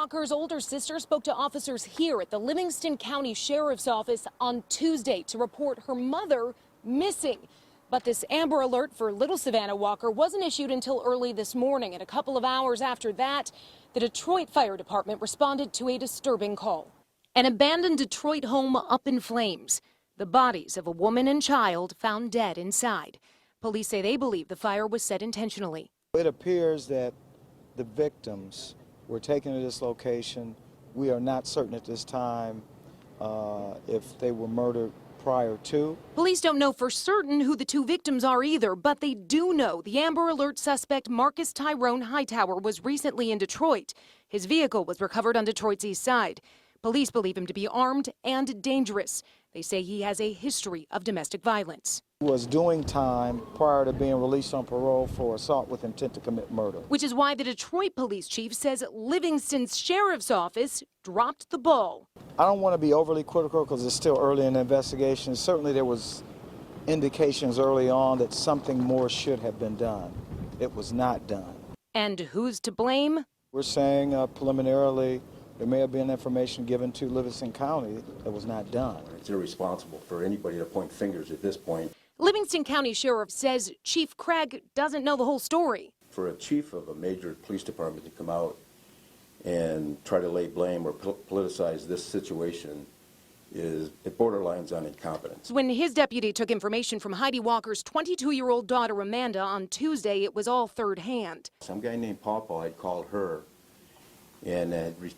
Walker's older sister spoke to officers here at the Livingston County Sheriff's Office on Tuesday to report her mother missing. But this Amber Alert for little Savannah Walker wasn't issued until early this morning. And a couple of hours after that, the Detroit Fire Department responded to a disturbing call. An abandoned Detroit home up in flames. The bodies of a woman and child found dead inside. Police say they believe the fire was set intentionally. It appears that the victims were taken to this location. We are not certain at this time if they were murdered prior to. Police don't know for certain who the two victims are either, but they do know the Amber Alert suspect Marcus Tyrone Hightower was recently in Detroit. His vehicle was recovered on Detroit's east side. Police believe him to be armed and dangerous. They say he has a history of domestic violence. He was doing time prior to being released on parole for assault with intent to commit murder. Which is why the Detroit police chief says Livingston's sheriff's office dropped the ball. I don't want to be overly critical because it's still early in the investigation. Certainly there was indications early on that something more should have been done. It was not done. And who's to blame? We're saying preliminarily there may have been information given to Livingston County that was not done. It's irresponsible for anybody to point fingers at this point. Livingston County Sheriff says Chief Craig doesn't know the whole story. For a chief of a major police department to come out and try to lay blame or politicize this situation it borderlines on incompetence. When his deputy took information from Heidi Walker's 22-year-old daughter Amanda on Tuesday, it was all third hand. Some guy named Pawpaw had called her and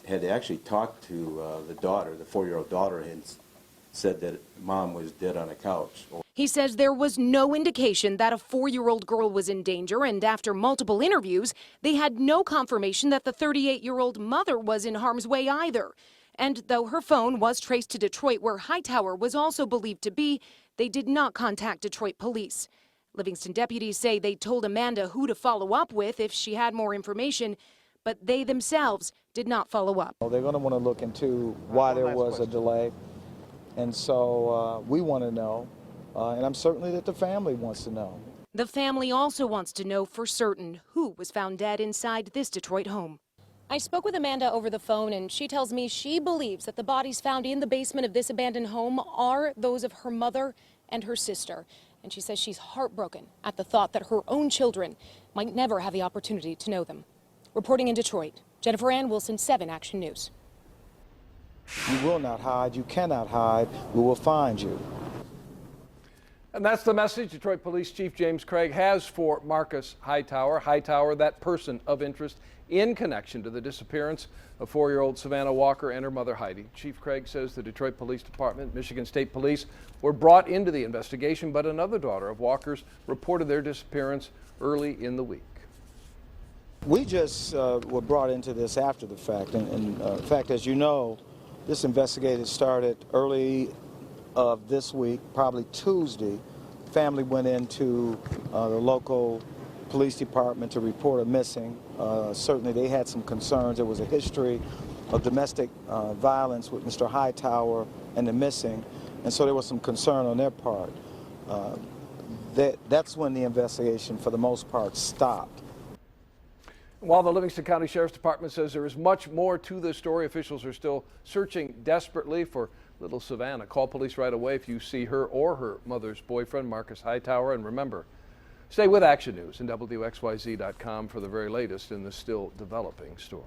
had actually talked to the daughter, the 4-year-old daughter, and said that mom was dead on a couch. He says there was no indication that a 4-year-old girl was in danger, and after multiple interviews, they had no confirmation that the 38-year-old mother was in harm's way either. And though her phone was traced to Detroit, where Hightower was also believed to be, they did not contact Detroit police. Livingston deputies say they told Amanda who to follow up with if she had more information, but they themselves did not follow up. They're going to want to look into why there was a delay. And so we want to know, and I'm certain that the family wants to know. The family also wants to know for certain who was found dead inside this Detroit home. I spoke with Amanda over the phone, and she tells me she believes that the bodies found in the basement of this abandoned home are those of her mother and her sister. And she says she's heartbroken at the thought that her own children might never have the opportunity to know them. Reporting in Detroit, Jennifer Ann Wilson, 7 Action News. You will not hide. You cannot hide. We will find you. And that's the message Detroit Police Chief James Craig has for Marcus Hightower. Hightower, that person of interest in connection to the disappearance of 4-year-old Savannah Walker and her mother Heidi. Chief Craig says the Detroit Police Department, Michigan State Police were brought into the investigation, but another daughter of Walker's reported their disappearance early in the week. We just were brought into this after the fact. And in fact, as you know, this investigation started early of this week, probably Tuesday. Family went into the local police department to report a missing. Certainly they had some concerns. There was a history of domestic violence with Mr. Hightower and the missing, and so there was some concern on their part. That's when the investigation, for the most part, stopped. While the Livingston County Sheriff's Department says there is much more to this story, officials are still searching desperately for little Savannah. Call police right away if you see her or her mother's boyfriend, Marcus Hightower. And remember, stay with Action News and WXYZ.com for the very latest in this still developing story.